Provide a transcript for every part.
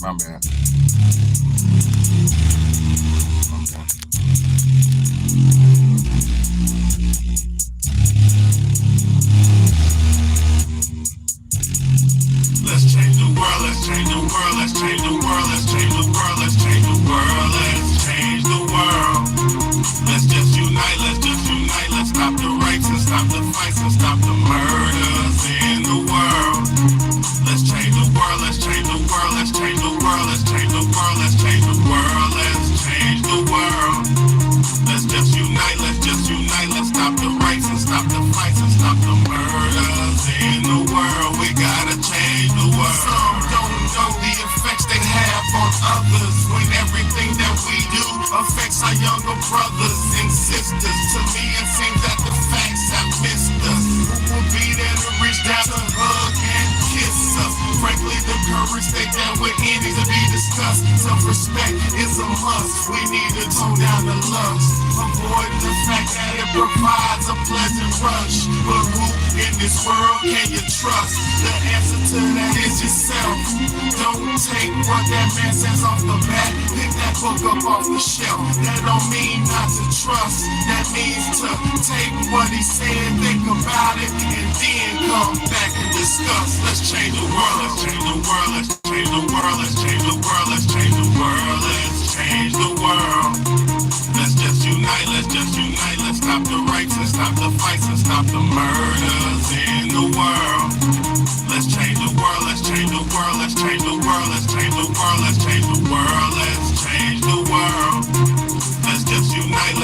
My bad. Let's change the world, let's change the world, let's change the world, let's change the world, let's change the world, let's change the world. Let's just unite, let's stop the rapes and stop the fights and stop the murders in the world. Let's change the world, let's change the world, let's change the world, let's change the world, let's change the world, let's change the world. Let's just unite, let's stop the rapes and stop the fights and stop the murders in the world. We gotta change the world. Some don't know the effects they have on others when everything that we do affects our younger brothers and sisters. To me it seems that the facts have missed us. Who will be there to reach down to hug and kiss us? Frankly, the courage stay down with any to be discussed. Self-respect is a must. We need to tone down the lust. Avoid the fact that it provides a pleasant rush. But who in this world can you trust? The answer to that is yourself. Don't take what that man says off the bat. Pick that book up off the shelf. That don't mean not to trust. That means to take what he said, think about it, and then come back and discuss. Let's change the world, let's change the world, let's change the world, let's change the world, let's change the world, let's change the world. Let's just unite, let's stop the rapes and stop the fights and stop the murders in the world. Let's change the world, let's change the world, let's change the world, let's change the world, let's change the world, let's change the world. Let's just unite,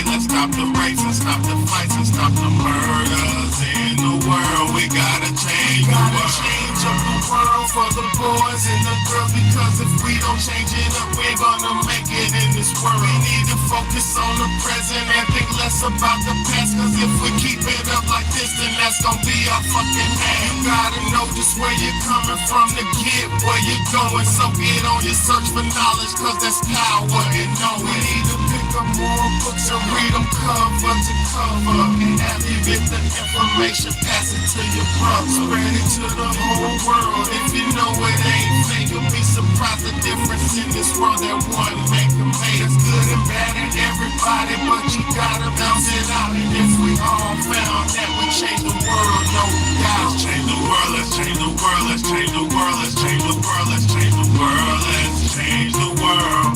let's stop the rapes and stop the fights and stop the murders in the world. We gotta change the world. Change up the world for the boys and the girls, because if we don't change it up, we're gonna make it in this world. We need to focus on the present and think less about the past, cause if we keep it up like this, then that's gonna be our fucking ass. You gotta know just where you're coming from to get where you're going, so get on your search for knowledge, cause that's power in knowing. We need to pick up more books and read them cover to cover, and after you get the information, pass it to your brother. Spread it to the whole world. If you know it ain't fake, you'll be surprised the difference in this world that one man can make. It's good and bad in everybody, but you gotta bounce it out. And if we all found that we change the world, no doubt. Let's change the world, let's change the world, let's change the world, let's change the world, let's change the world, let's change the world.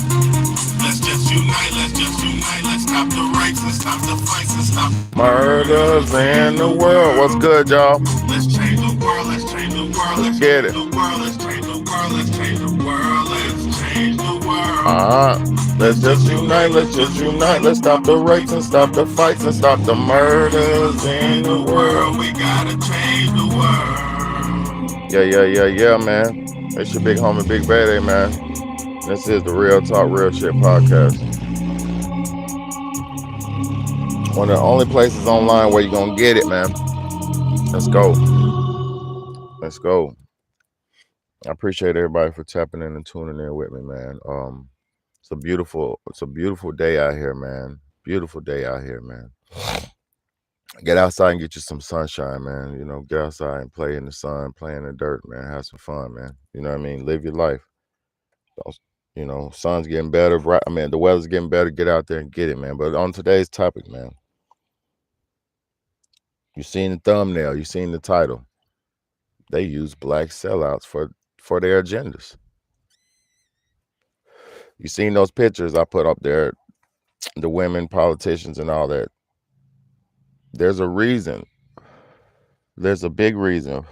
Let's just unite, let's stop the rapes and stop the fights and stop murders in the world. What's good, y'all? Let's change the world, let's change the world, let's get it. Let's change the world, let's change the world, let's change the world. Let's just unite, let's stop the rapes and stop the fights and stop the murders in the world. We gotta change the world. Yeah, man. It's your big homie, Big Bad, man. This is the Real Talk, Real Shit podcast. One of the only places online where you're gonna get it, man. Let's go. Let's go. I appreciate everybody for tapping in and tuning in with me, man. It's a beautiful day out here, man. Beautiful day out here, man. Get outside and get you some sunshine, man. You know, get outside and play in the sun, play in the dirt, man. Have some fun, man. You know what I mean? Live your life. You know, sun's getting better, right? I mean, the weather's getting better. Get out there and get it, man. But on today's topic, man, you seen the thumbnail, you seen the title. They use black sellouts for their agendas. You seen those pictures I put up there, the women politicians and all that. There's a reason. There's a big reason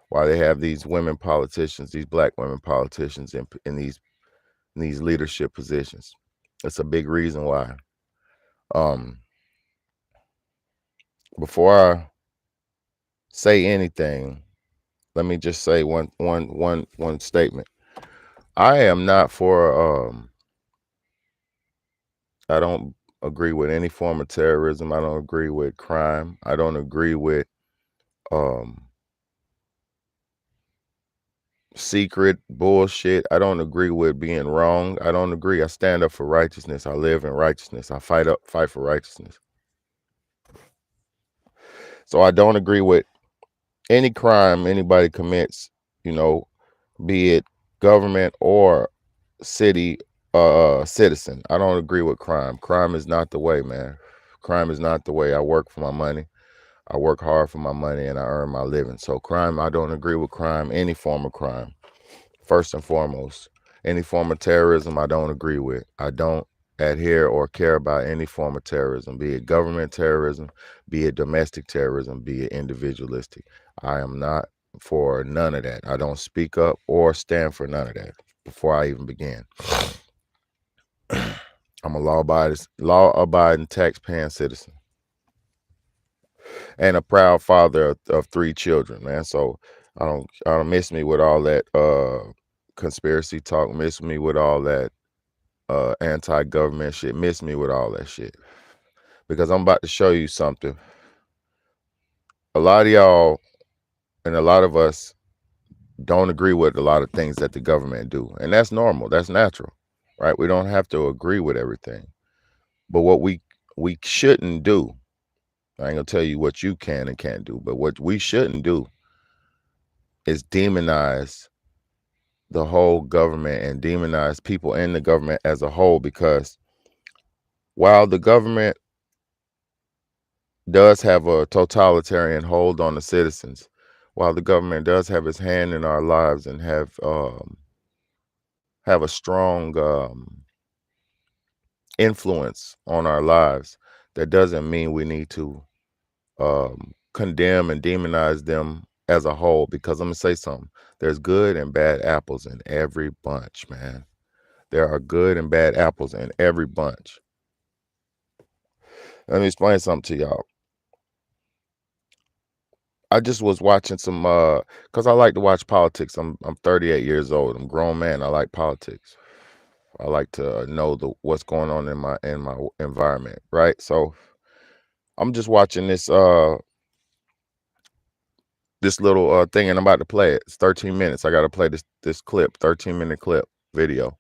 why they have these women politicians, these black women politicians in these leadership positions. That's a big reason why. Before I say anything, let me just say one statement. I am not for I don't agree with any form of terrorism. I don't agree with crime. I don't agree with secret bullshit. I don't agree with being wrong. I don't agree. I stand up for righteousness. I live in righteousness. I fight for righteousness. So I don't agree with any crime anybody commits, you know, be it government or city citizen. I don't agree with crime. Crime is not the way, man. Crime is not the way. I work for my money. I work hard for my money and I earn my living. So crime, I don't agree with crime, any form of crime. First and foremost, any form of terrorism I don't agree with. I don't adhere or care about any form of terrorism, be it government terrorism, be it domestic terrorism, be it individualistic. I am not for none of that. I don't speak up or stand for none of that before I even begin. I'm a law-abiding, tax-paying citizen and a proud father of 3 children, man. So I don't miss me with all that conspiracy talk, miss me with all that anti-government shit, miss me with all that shit. Because I'm about to show you something. A lot of y'all and a lot of us don't agree with a lot of things that the government do. And that's normal. That's natural. Right? We don't have to agree with everything. But what we shouldn't do, I ain't gonna tell you what you can and can't do, but what we shouldn't do is demonize the whole government and demonize people in the government as a whole, because while the government does have a totalitarian hold on the citizens, while the government does have its hand in our lives and have a strong influence on our lives, that doesn't mean we need to condemn and demonize them as a whole. Because I'm gonna say something: there's good and bad apples in every bunch, man. There are good and bad apples in every bunch. Let me explain something to y'all. I just was watching some because I like to watch politics. I'm 38 years old. I'm a grown man. I like politics. I like to know what's going on in my environment, right? So I'm just watching this little thing, and I'm about to play it. It's 13 minutes. I got to play this clip, 13-minute clip video.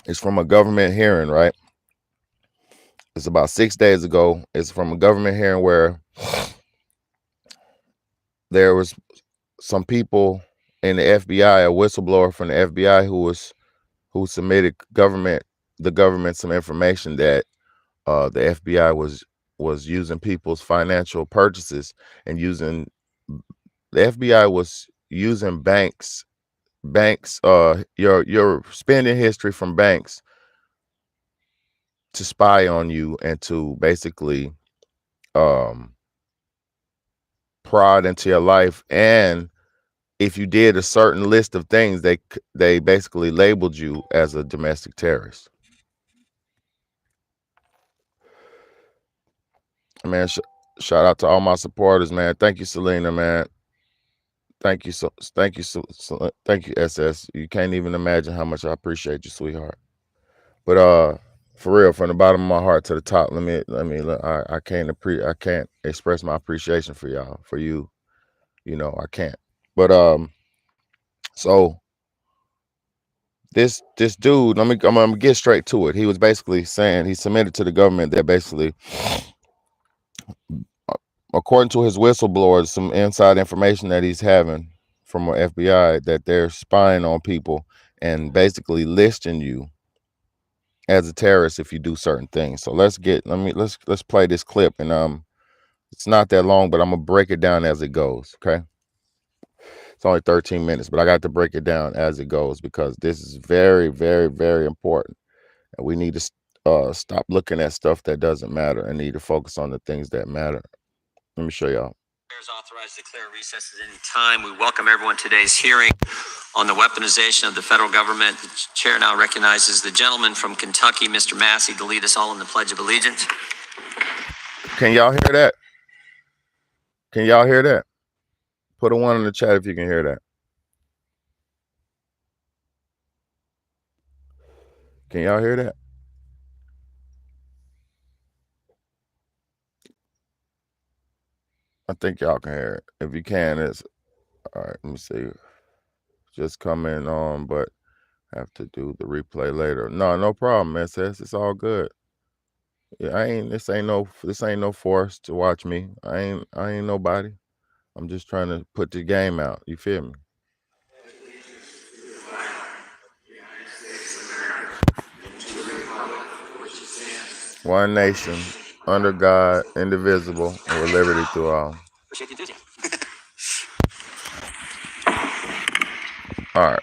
It's from a government hearing, right? It's about 6 days ago. It's from a government hearing where there was some people in the FBI, a whistleblower from the FBI who submitted the government some information that the FBI was using people's financial purchases and using the FBI was using banks your spending history from banks to spy on you and to basically um prod into your life. And if you did a certain list of things, they basically labeled you as a domestic terrorist. Man, shout out to all my supporters, man. Thank you, Selena, man. Thank you, SS. You can't even imagine how much I appreciate you, sweetheart. But for real, from the bottom of my heart to the top, I can't express my appreciation for y'all, for you. I can't. But so this dude, I'm gonna get straight to it. He was basically saying he submitted to the government that basically, according to his whistleblowers, some inside information that he's having from the FBI, that they're spying on people and basically listing you as a terrorist if you do certain things. So let's play this clip, and it's not that long, but I'm gonna break it down as it goes. Okay, it's only 13 minutes, but I got to break it down as it goes because this is very, very, very important, and we need to stop looking at stuff that doesn't matter and need to focus on the things that matter. Let me show y'all. Authorized to declare recess at any time. We welcome everyone to today's hearing on the weaponization of the federal government. The chair now recognizes the gentleman from Kentucky, Mr. Massey, to lead us all in the Pledge of Allegiance. Can y'all hear that? Can y'all hear that? Put a 1 in the chat if you can hear that. Can y'all hear that? I think y'all can hear it. If you can, it's all right. Let me see. Just coming on, but have to do the replay later. No problem, SS. It's all good. Yeah, this ain't no force to watch me. I ain't nobody. I'm just trying to put the game out. You feel me? One nation, under God, indivisible, and with liberty through all. Appreciate the enthusiasm. All right.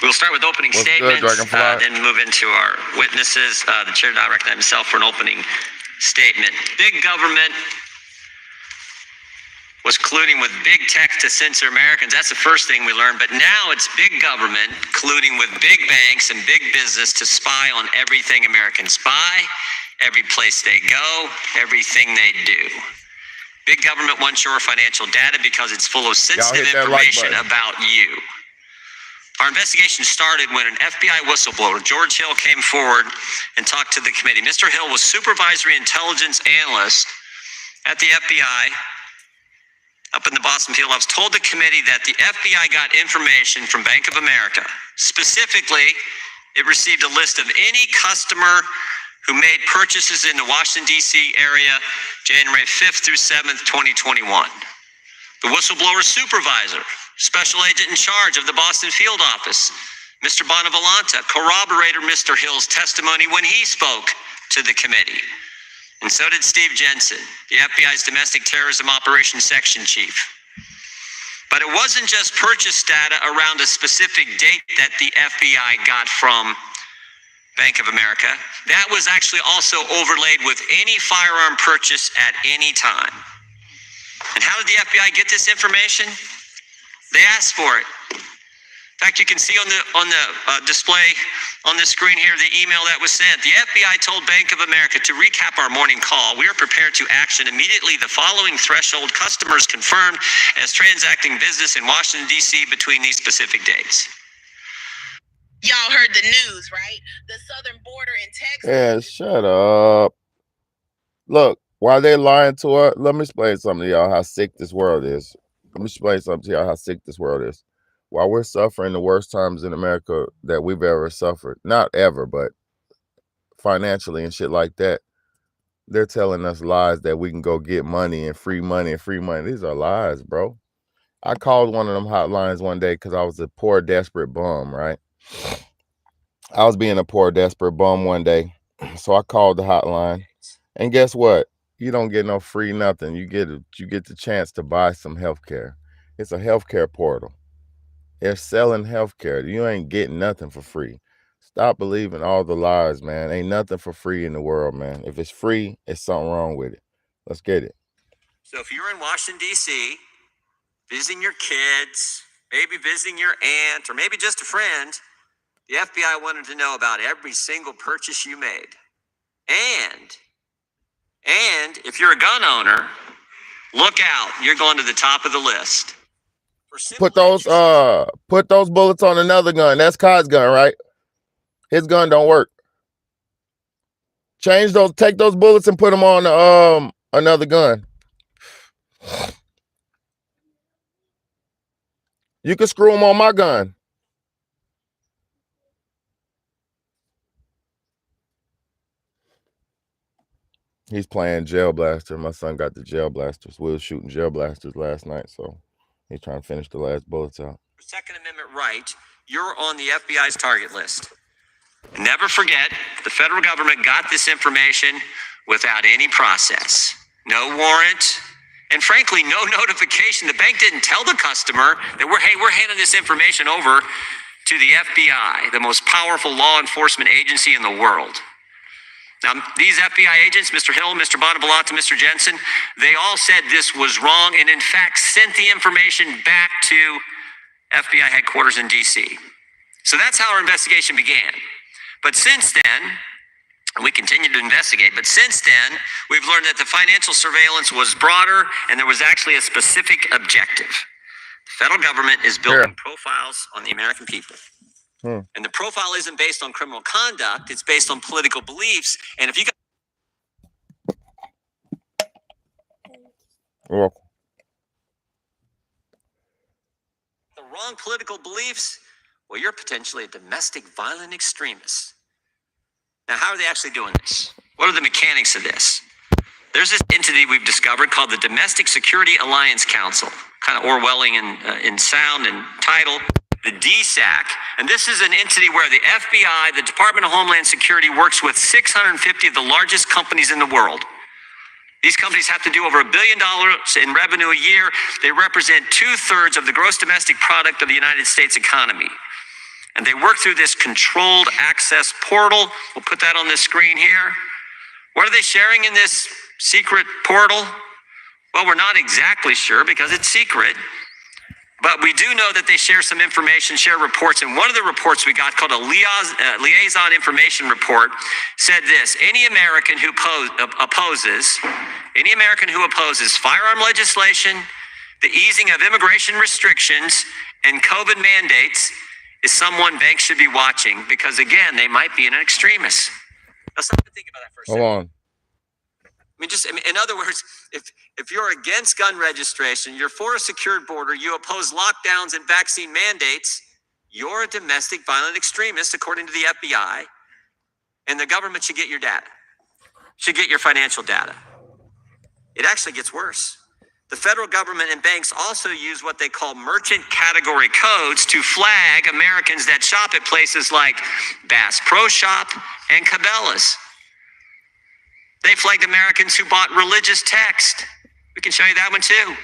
We'll start with opening What's good, statements, Dragonfly? then move into our witnesses. The chair now recognizes himself for an opening statement. Big government was colluding with big tech to censor Americans. That's the first thing we learned. But now it's big government colluding with big banks and big business to spy on everything Americans buy, every place they go, everything they do. Big government wants your financial data because it's full of sensitive hit that like information button. about you. Our investigation started when an FBI whistleblower, George Hill, came forward and talked to the committee. Mr. Hill was supervisory intelligence analyst at the FBI up in the Boston field office, told the committee that the FBI got information from Bank of America. Specifically, it received a list of any customer who made purchases in the Washington, D.C. area January 5th through 7th, 2021. The whistleblower supervisor, special agent in charge of the Boston field office, Mr. Bonavolanta, corroborated Mr. Hill's testimony when he spoke to the committee. And so did Steve Jensen, the FBI's Domestic Terrorism Operations Section Chief. But it wasn't just purchase data around a specific date that the FBI got from Bank of America. That was actually also overlaid with any firearm purchase at any time. And how did the FBI get this information? They asked for it. In fact, you can see on the display on the screen here the email that was sent. The FBI told Bank of America, to recap our morning call, we are prepared to action immediately the following threshold: customers confirmed as transacting business in Washington, D.C. between these specific dates. Y'all heard the news, right? The southern border in Texas. Yeah, shut up. Look, while they're lying to us, let me explain something to y'all how sick this world is. Let me explain something to y'all how sick this world is. While we're suffering the worst times in America that we've ever suffered, not ever, but financially and shit like that, they're telling us lies that we can go get money and free money and free money. These are lies, bro. I called one of them hotlines one day because I was a poor, desperate bum, right? I was being a poor, desperate bum one day. So I called the hotline. And guess what? You don't get no free nothing. You get the chance to buy some healthcare. It's a healthcare portal. They're selling healthcare. You ain't getting nothing for free. Stop believing all the lies, man. Ain't nothing for free in the world, man. If it's free, it's something wrong with it. Let's get it. So if you're in Washington, D.C., visiting your kids, maybe visiting your aunt, or maybe just a friend, the FBI wanted to know about every single purchase you made. And if you're a gun owner, look out. You're going to the top of the list. Put those bullets on another gun. That's Kod's gun, right? His gun don't work. Take those bullets and put them on another gun. You can screw them on my gun. He's playing Jail Blaster. My son got the Jail Blasters. We were shooting Jail Blasters last night, so he's trying to finish the last bullets out. Second Amendment right, you're on the FBI's target list. Never forget, the federal government got this information without any process. No warrant, and frankly, no notification. The bank didn't tell the customer that we're handing this information over to the FBI, the most powerful law enforcement agency in the world. Now, these FBI agents, Mr. Hill, Mr. Bonavolanta, Mr. Jensen, they all said this was wrong and in fact sent the information back to FBI headquarters in D.C. So that's how our investigation began. But since then, we continue to investigate, but since then, we've learned that the financial surveillance was broader and there was actually a specific objective. The federal government is building profiles on the American people. And the profile isn't based on criminal conduct, it's based on political beliefs. And if you got the wrong political beliefs, well, you're potentially a domestic violent extremist. Now, how are they actually doing this? What are the mechanics of this? There's this entity we've discovered called the Domestic Security Alliance Council. kind of Orwellian in sound and title. The DSAC, and this is an entity where the FBI, the Department of Homeland Security, works with 650 of the largest companies in the world. These companies have to do over $1 billion in revenue a year. They represent 2/3 of the gross domestic product of the United States economy. And they work through this controlled access portal. We'll put that on the screen here. What are they sharing in this secret portal? Well, we're not exactly sure because it's secret. But we do know that they share some information, share reports. And one of the reports we got, called a liaison information report, said this: any American who opposes firearm legislation, the easing of immigration restrictions, and COVID mandates is someone banks should be watching, because again, they might be an extremist. Let's not think about that for a second. Hold on. In other words, if you're against gun registration, you're for a secured border, you oppose lockdowns and vaccine mandates, you're a domestic violent extremist, according to the FBI, and the government should get your data, should get your financial data. It actually gets worse. The federal government and banks also use what they call merchant category codes to flag Americans that shop at places like Bass Pro Shop and Cabela's. They flagged Americans who bought religious text. We can show you that one too.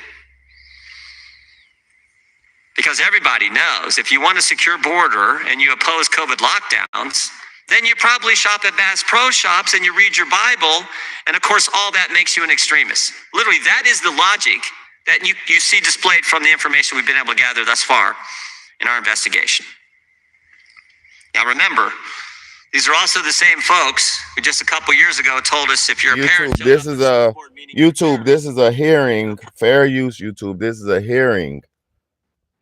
Because everybody knows if you want a secure border and you oppose COVID lockdowns, then you probably shop at Bass Pro Shops and you read your Bible. And of course, all that makes you an extremist. Literally, that is the logic that you see displayed from the information we've been able to gather thus far in our investigation. Now remember, these are also the same folks who just a couple years ago told us if you're a parent, this is a hearing. Fair use, YouTube. This is a hearing.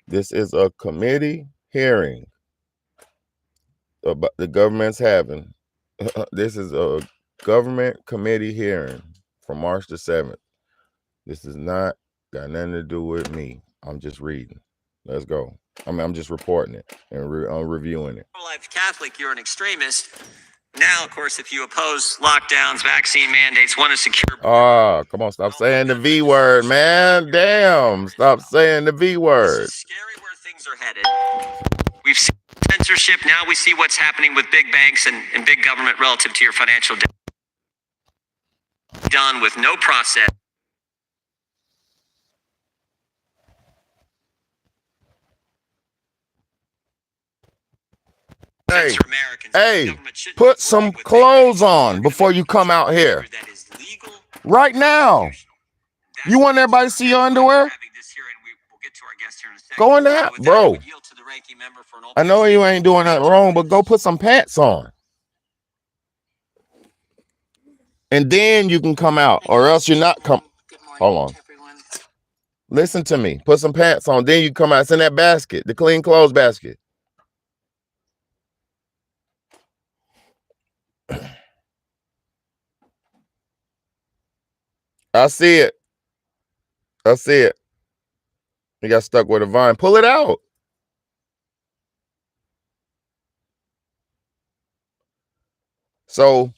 This is a committee hearing about the government's having. This is a government committee hearing from March the 7th. This is not got nothing to do with me. I'm just reading. Let's go. I'm just reporting it and I'm reviewing it. Pro-life Catholic, you're an extremist. Now, of course, if you oppose lockdowns, vaccine mandates, want to secure... Come on, stop saying the V word, man. Damn, stop saying the V word. This is scary where things are headed. We've seen censorship. Now we see what's happening with big banks and big government relative to your financial debt. Done with no process. Hey, put some clothes on before you come out here. Right now. You want everybody to see your underwear? Go in there, bro. I know you ain't doing nothing wrong, but go put some pants on. And then you can come out, or else you're not come. Hold on. Listen to me. Put some pants on, then you come out. It's in that basket, the clean clothes basket. I see it. I see it. You got stuck with a vine. Pull it out. So,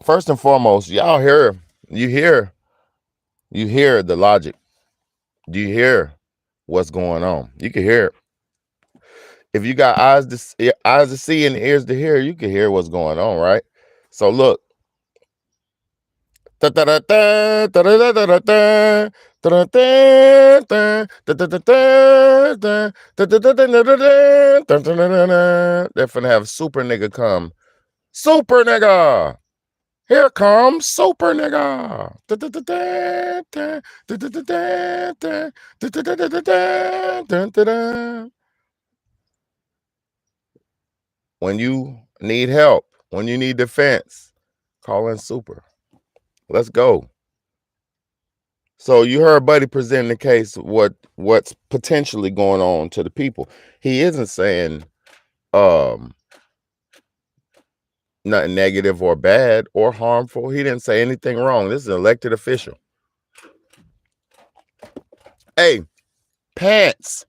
first and foremost, y'all you hear the logic. Do you hear what's going on? You can hear it. If you got eyes to see and ears to hear, you can hear what's going on, right? So look. When they're finna have super nigga come. Super nigga! Here comes super nigga! When you need help, when you need defense, call in super. Let's go. So you heard Buddy present the case what's potentially going on to the people. He isn't saying nothing negative or bad or harmful. He didn't say anything wrong. This is an elected official. Hey, pants.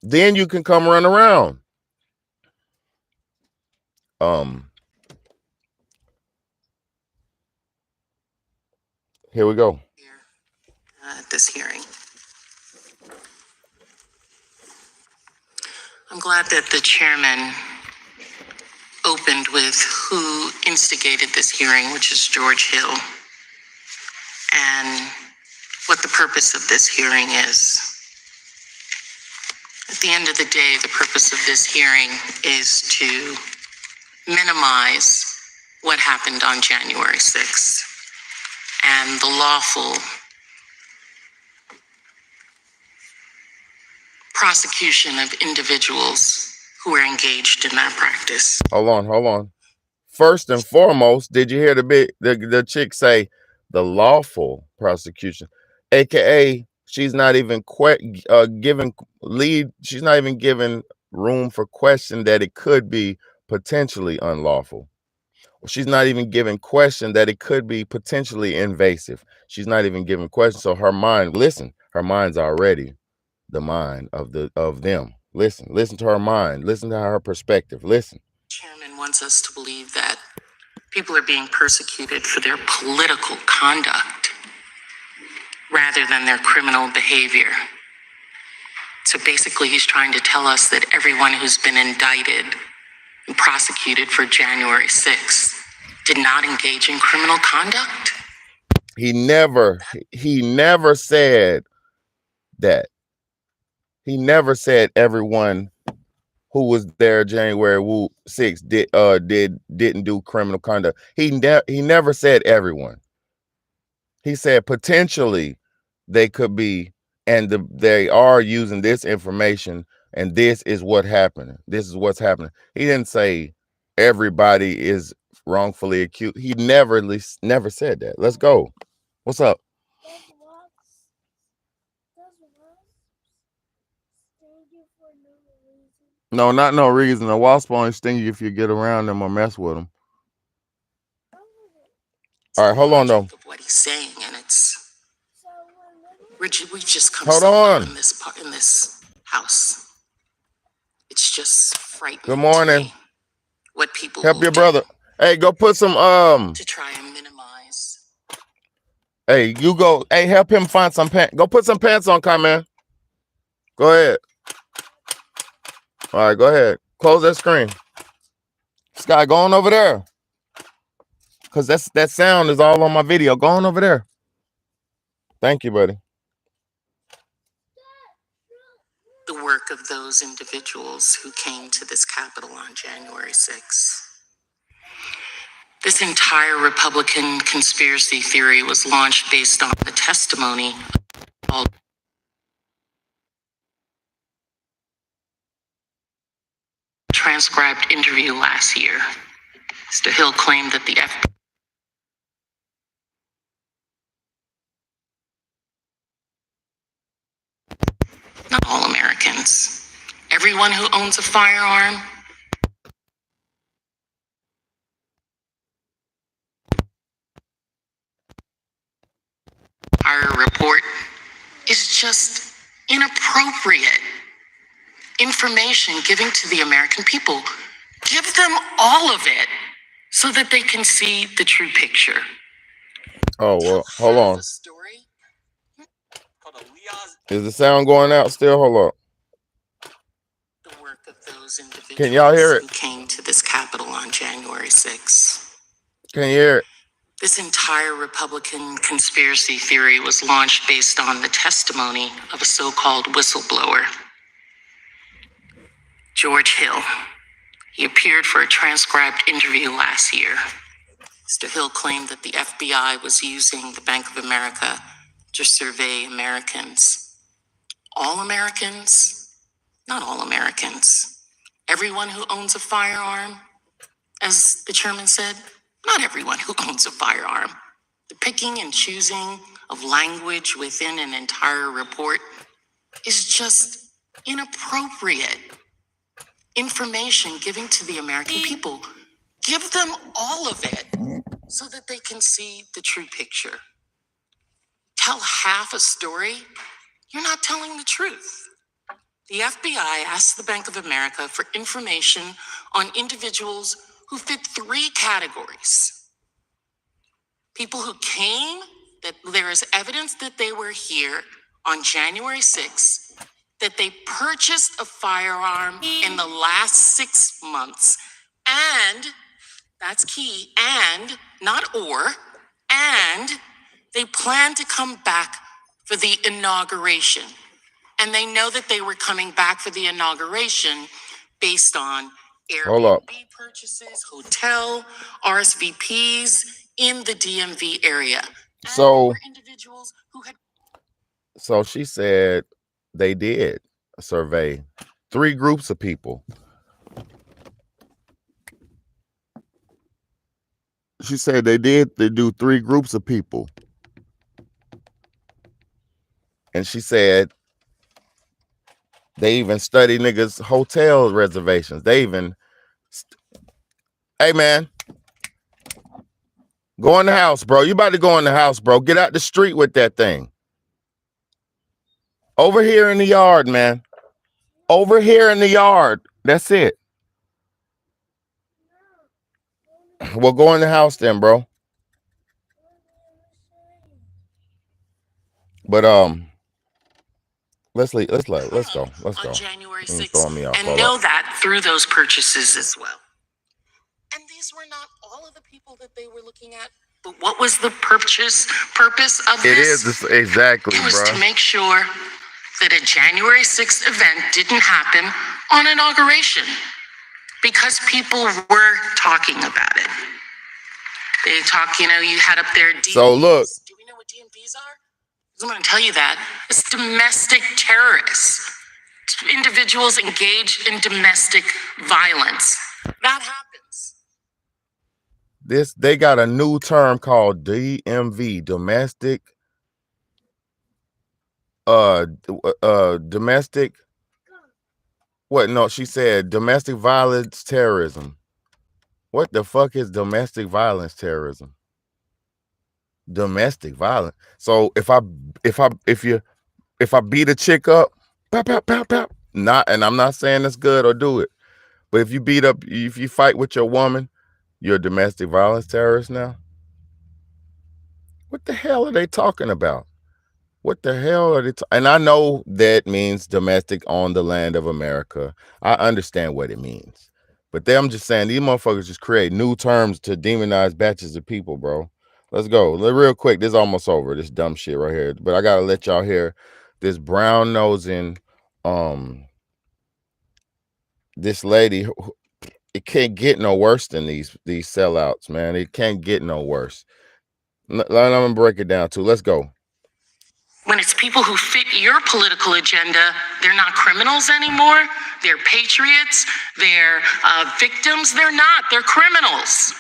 Then you can come run around. Here we go. At this hearing. I'm glad that the chairman opened with who instigated this hearing, which is George Hill, and what the purpose of this hearing is. At the end of the day, the purpose of this hearing is to minimize what happened on January 6th and the lawful prosecution of individuals who are engaged in that practice. Hold on. First and foremost, did you hear the chick say the lawful prosecution, aka she's not even giving lead. She's not even giving room for question that it could be potentially unlawful. She's not even giving question that it could be potentially invasive. She's not even giving question. So her mind, listen, her mind's already the mind of them. Listen to her mind. Listen to her perspective. Listen. Chairman wants us to believe that people are being persecuted for their political conduct rather than their criminal behavior. So basically, he's trying to tell us that everyone who's been indicted and prosecuted for January 6th did not engage in criminal conduct. He never said that. He never said everyone who was there January 6th didn't do criminal conduct. He never said everyone. He said potentially they could be, and they are using this information, and this is what happened. This is what's happening. He didn't say everybody is wrongfully accused. He never said that. Let's go. What's up? No, not no reason. A wasp only sting you if you get around them or mess with them. All right, hold on though. What he's saying, and it's we've just come hold so on far in this house. It's just frightening. Good morning. To me what people help your brother. Hey, go put some to try and minimize. Hey, you go. Hey, help him find some pants. Go put some pants on, come man. Go ahead. All right, go ahead. Close that screen. Sky, go on over there. Cause that sound is all on my video. Go on over there. Thank you, buddy. The work of those individuals who came to this Capitol on January 6th. This entire Republican conspiracy theory was launched based on the testimony of a transcribed interview last year. Mr. Hill claimed that the FBI not all Americans. Everyone who owns a firearm our report is just inappropriate information given to the American people. Give them all of it so that they can see the true picture. Oh, well, hold on. The story Is the sound going out still? Hold up. the work of those individuals Can y'all hear it? who came to this Capitol on January 6th. Can you hear it? This entire Republican conspiracy theory was launched based on the testimony of a so-called whistleblower, George Hill. He appeared for a transcribed interview last year. Mr. Hill claimed that the FBI was using the Bank of America to survey Americans. All Americans? Not all Americans. Everyone who owns a firearm, as the chairman said, not everyone who owns a firearm. The picking and choosing of language within an entire report is just inappropriate information given to the American people. Give them all of it so that they can see the true picture. Tell half a story, you're not telling the truth. The FBI asked the Bank of America for information on individuals who fit 3 categories. People who came that there is evidence that they were here on January 6th, that they purchased a firearm in the last 6 months, and that's key, and not or, and they plan to come back for the inauguration. And they know that they were coming back for the inauguration based on Hold up. Airbnb purchases, hotel, RSVPs in the DMV area. So, individuals who had. so she said they did a survey, 3 groups of people. She said they do 3 groups of people. And she said they even study niggas' hotel reservations. They even, hey man, go in the house, bro. You about to go in the house, bro. Get out the street with that thing. Over here in the yard, man. Over here in the yard. That's it. Well, go in the house then, bro. But let's go. On January 6th, throwing me off. and know that through those purchases as well. And these were not all of the people that they were looking at. But what was the purpose of this? It is this, exactly, It was bro. to make sure that a January 6th event didn't happen on inauguration because people were talking about it. They talk, you had up there DMVs. So look. Do we know what DMVs are? I'm going to tell you that. It's domestic terrorists. Individuals engaged in domestic violence. That happens. They got a new term called DMV, domestic domestic what? No, she said domestic violence terrorism. What the fuck is domestic violence terrorism? Domestic violence. So if I beat a chick up, pop, pop, pop, pop, not, and I'm not saying it's good or do it, but if you fight with your woman, you're a domestic violence terrorist now. What the hell are they talking about? What the hell are they? And I know that means domestic on the land of America. I understand what it means, but I'm just saying these motherfuckers just create new terms to demonize batches of people, bro. Let's go real quick. This is almost over. This dumb shit right here, but I gotta let y'all hear this brown nosing, this lady. It can't get no worse than these sellouts, man. It can't get no worse. I'm gonna break it down too. Let's go. When it's people who fit your political agenda, they're not criminals anymore. They're patriots. They're victims. They're not. They're criminals.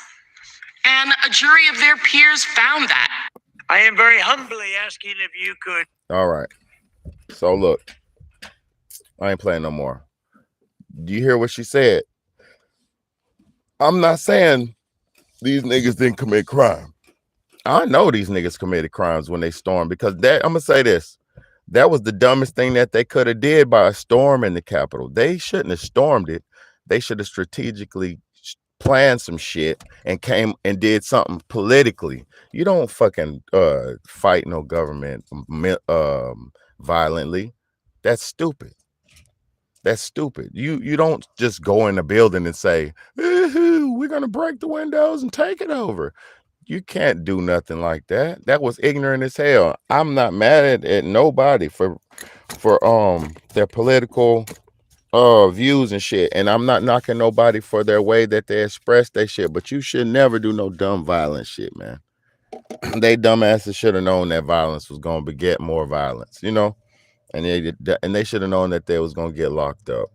And a jury of their peers found that. I am very humbly asking if you could. All right. So look, I ain't playing no more. Do you hear what she said? I'm not saying these niggas didn't commit crime. I know these niggas committed crimes when they stormed, because that, I'm gonna say this, that was the dumbest thing that they could have did by storming the Capitol. They shouldn't have stormed it. They should have strategically planned some shit and came and did something politically. You don't fucking fight no government violently. That's stupid. That's stupid. You don't just go in the building and say, we're gonna break the windows and take it over. You can't do nothing like that. That was ignorant as hell. I'm not mad at nobody for their political views and shit, and I'm not knocking nobody for their way that they express their shit, but you should never do no dumb violent shit, man. They dumbasses should have known that violence was gonna beget more violence, and they should have known that they was gonna get locked up.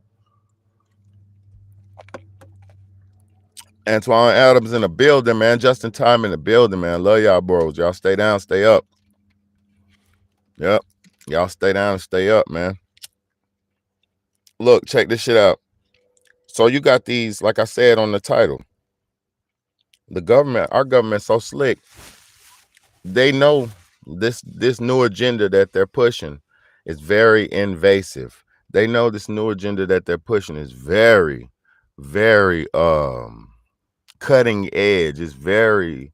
Antoine Adams in the building, man. Justin Time in the building, man. Love y'all, bros. Y'all stay down, stay up. Yep. Y'all stay down and stay up, man. Look, check this shit out. So you got these, like I said on the title, the government, our government's so slick. They know this new agenda that they're pushing is very invasive. They know this new agenda that they're pushing is very, very cutting edge. Is very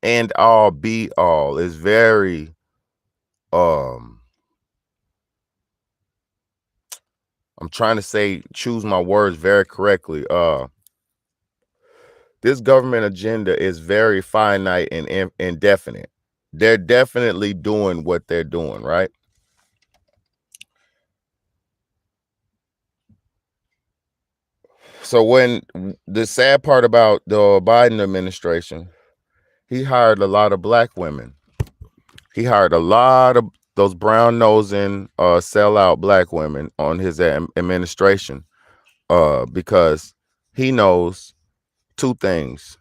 end all be all. It's very I'm trying to say, choose my words very correctly. This government agenda is very finite and indefinite. They're definitely doing what they're doing, right? So when the sad part about the Biden administration, he hired a lot of black women. He hired a lot of those brown nosing sellout black women on his administration because he knows two things.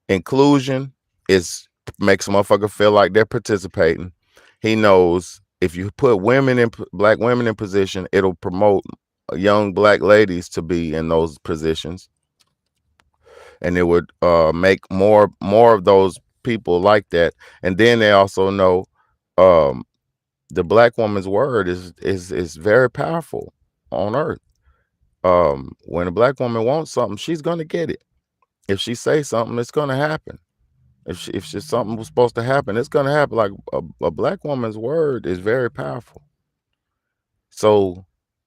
Inclusion is makes a motherfucker feel like they're participating. He knows if you put black women in position, it'll promote young black ladies to be in those positions, and it would make more of those people like that. And then they also know um, the black woman's word is very powerful on earth. When a black woman wants something, she's gonna get it. If she says something, it's gonna happen. If something was supposed to happen, it's gonna happen. Like a black woman's word is very powerful. So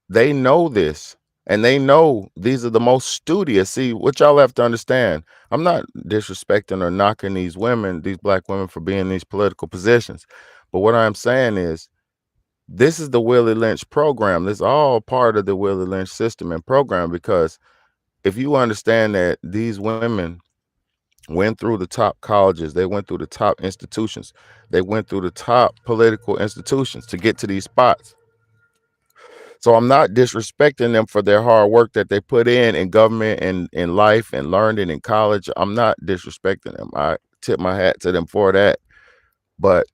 they know this, and they know these are the most studious. See, what y'all have to understand, I'm not disrespecting or knocking these women, these black women, for being in these political positions. But what I'm saying is this is the Willie Lynch program. This is all part of the Willie Lynch system and program, because if you understand that these women went through the top colleges, they went through the top institutions, they went through the top political institutions to get to these spots. So I'm not disrespecting them for their hard work that they put in government and in life and learned it in college. I'm not disrespecting them. I tip my hat to them for that. But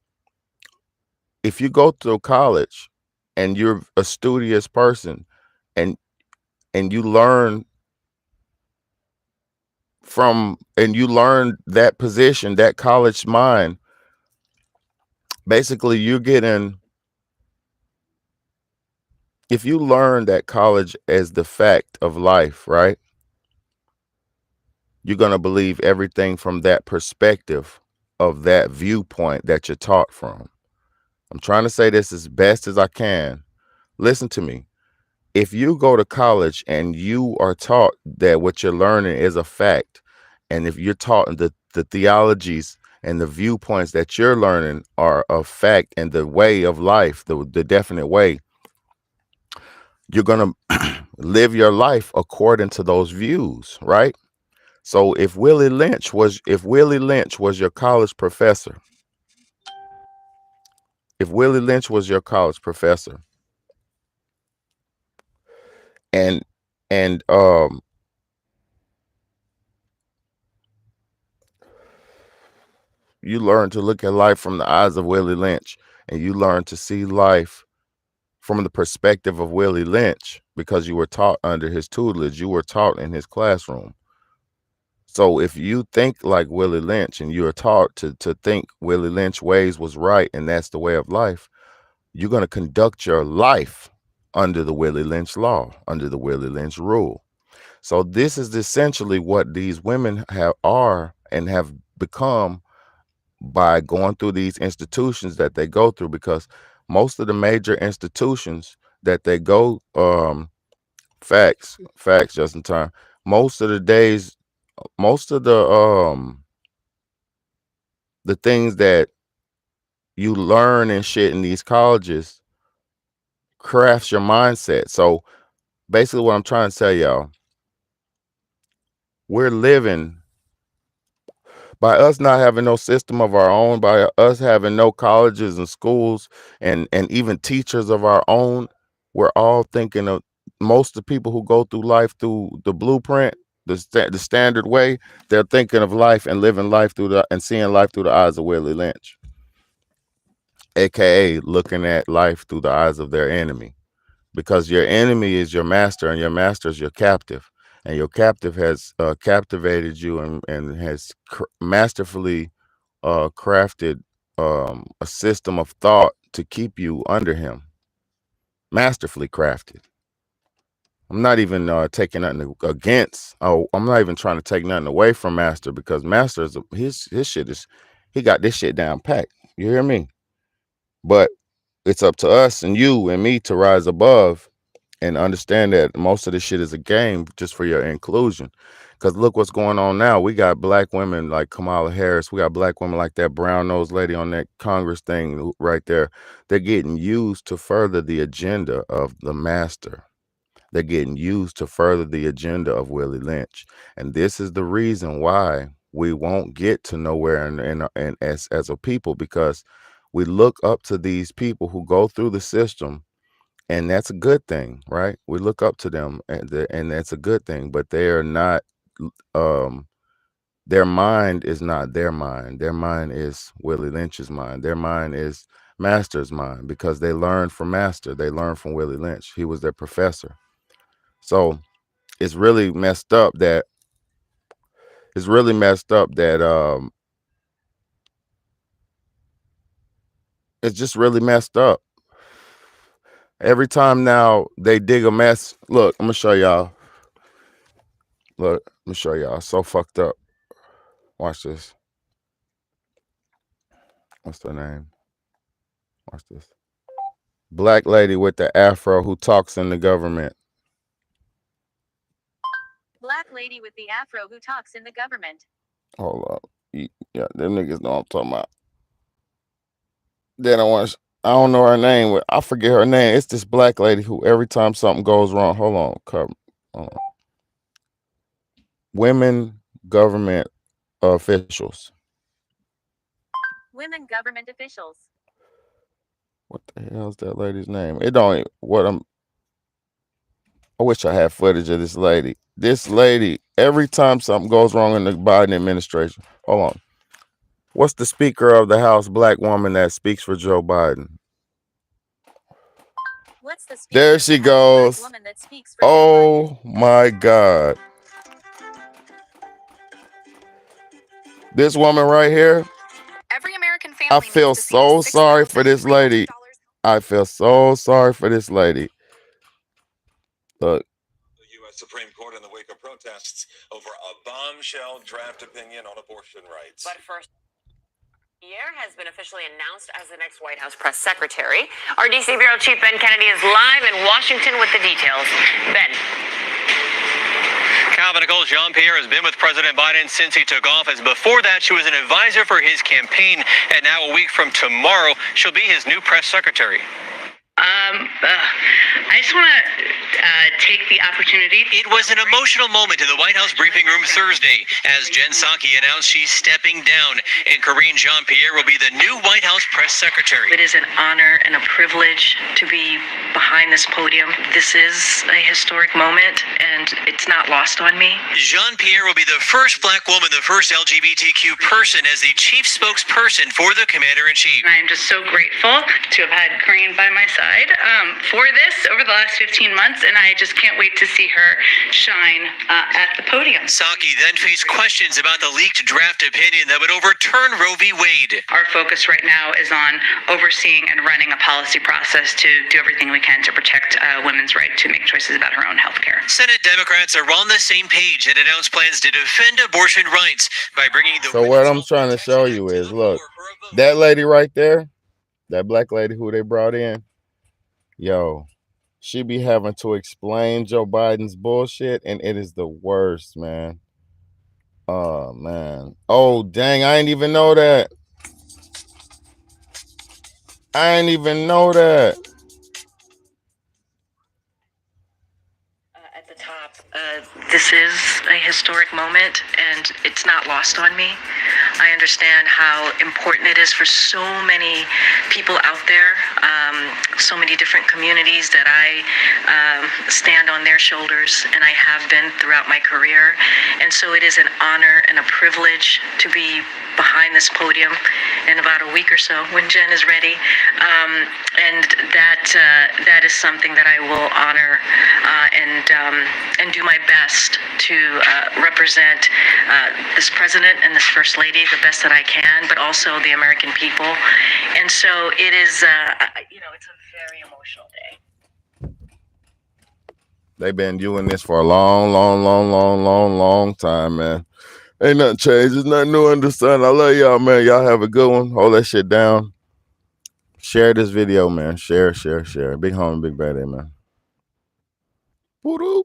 if you go through college and you're a studious person and you learn you learn that position, that college mind, basically you're getting, if you learn that college as the fact of life, right? You're going to believe everything from that perspective of that viewpoint that you're taught from. I'm trying to say this as best as I can. Listen to me. If you go to college and you are taught that what you're learning is a fact, and if you're taught the theologies and the viewpoints that you're learning are a fact and the way of life, the definite way, you're going to live your life according to those views, right? So if Willie Lynch was your college professor, if Willie Lynch was your college professor, and and you learn to look at life from the eyes of Willie Lynch, and you learn to see life from the perspective of Willie Lynch because you were taught under his tutelage, you were taught in his classroom. So if you think like Willie Lynch and you're taught to think Willie Lynch ways was right and that's the way of life, you're going to conduct your life under the Willie Lynch law, under the Willie Lynch rule. So this is essentially what these women are and have become by going through these institutions that they go through, because most of the major institutions that they go, facts, just in time, most of the days, most of the things that you learn and shit in these colleges crafts your mindset. So basically what I'm trying to tell y'all, we're living by us not having no system of our own, by us having no colleges and schools and even teachers of our own. We're all thinking of, most of the people who go through life through the blueprint, the standard way, they're thinking of life and living life and seeing life through the eyes of Willie Lynch, aka looking at life through the eyes of their enemy, because your enemy is your master and your master is your captive, and your captive has captivated you and has masterfully crafted a system of thought to keep you under him. Masterfully crafted. I'm not even taking nothing against. Oh, I'm not even trying to take nothing away from Master, because Master is his shit is He got this shit down packed. You hear me? But it's up to us and you and me to rise above and understand that most of this shit is a game just for your inclusion. Because look what's going on now. We got black women like Kamala Harris. We got black women like that brown-nosed lady on that Congress thing right there. They're getting used to further the agenda of the master. They're getting used to further the agenda of Willie Lynch. And this is the reason why we won't get to nowhere and as a people, because we look up to these people who go through the system, and that's a good thing, right? We look up to them, and that's a good thing, but they are not, their mind is not their mind. Their mind is Willie Lynch's mind. Their mind is Master's mind, because they learned from Master. They learned from Willie Lynch. He was their professor. So it's really messed up that it's just really messed up. Every time now they dig a mess. Look, I'm gonna show y'all. Look, let me show y'all. So fucked up. Watch this. What's her name? Watch this. Black lady with the afro who talks in the government. Black lady with the afro who talks in the government. Hold up. Yeah, them niggas know what I'm talking about. Then I don't know her name, but I forget her name. It's this black lady who every time something goes wrong, hold on. Women government officials. Women government officials. What the hell is that lady's name? It don't even, I wish I had footage of this lady. This lady, every time something goes wrong in the Biden administration. Hold on. What's the Speaker of the House black woman that speaks for Joe Biden? What's the Speaker There of she the House goes. black woman that speaks for Joe Biden? Oh my God. This woman right here. Every American family I feel needs to see so the sorry for this lady. $6,300. I feel so sorry for this lady. Look. The U.S. Supreme Court in the wake of protests over a bombshell draft opinion on abortion rights. But first, Pierre has been officially announced as the next White House press secretary. Our D.C. Bureau Chief Ben Kennedy is live in Washington with the details. Ben. Calvin Nicole, Jean-Pierre has been with President Biden since he took office. Before that, she was an advisor for his campaign, and now a week from tomorrow, she'll be his new press secretary. I just want to take the opportunity. It was an emotional moment in the White House briefing room Thursday as Jen Psaki announced she's stepping down, and Karine Jean-Pierre will be the new White House press secretary. It is an honor and a privilege to be behind this podium. This is a historic moment, and it's not lost on me. Jean-Pierre will be the first black woman, the first LGBTQ person as the chief spokesperson for the commander-in-chief. And I am just so grateful to have had Karine by my side for this over the last 15 months, and I just can't wait to see her shine at the podium. Psaki then faced questions about the leaked draft opinion that would overturn Roe v. Wade. Our focus right now is on overseeing and running a policy process to do everything we can to protect women's right to make choices about her own health care. Senate Democrats are on the same page and announced plans to defend abortion rights by bringing the... So what I'm trying to show you is, look, that lady right there, that black lady who they brought in, yo, she be having to explain Joe Biden's bullshit, and it is the worst, man. Oh, man. Oh, dang, I ain't even know that. At the top, this is a historic moment, and it's not lost on me. I understand how important it is for so many people out there, so many different communities that I stand on their shoulders, and I have been throughout my career. And so it is an honor and a privilege to be behind this podium in about a week or so when Jen is ready. And that is something that I will honor and do my best to represent this president and this first lady the best that I can, but also the American people. And so it is, it's a very emotional day. They've been doing this for a long time, man. Ain't nothing changed. There's nothing new under the sun. I love y'all, man. Y'all have a good one. Hold that shit down. Share this video, man. Share. Big homie, big bad, man. Woo-doo.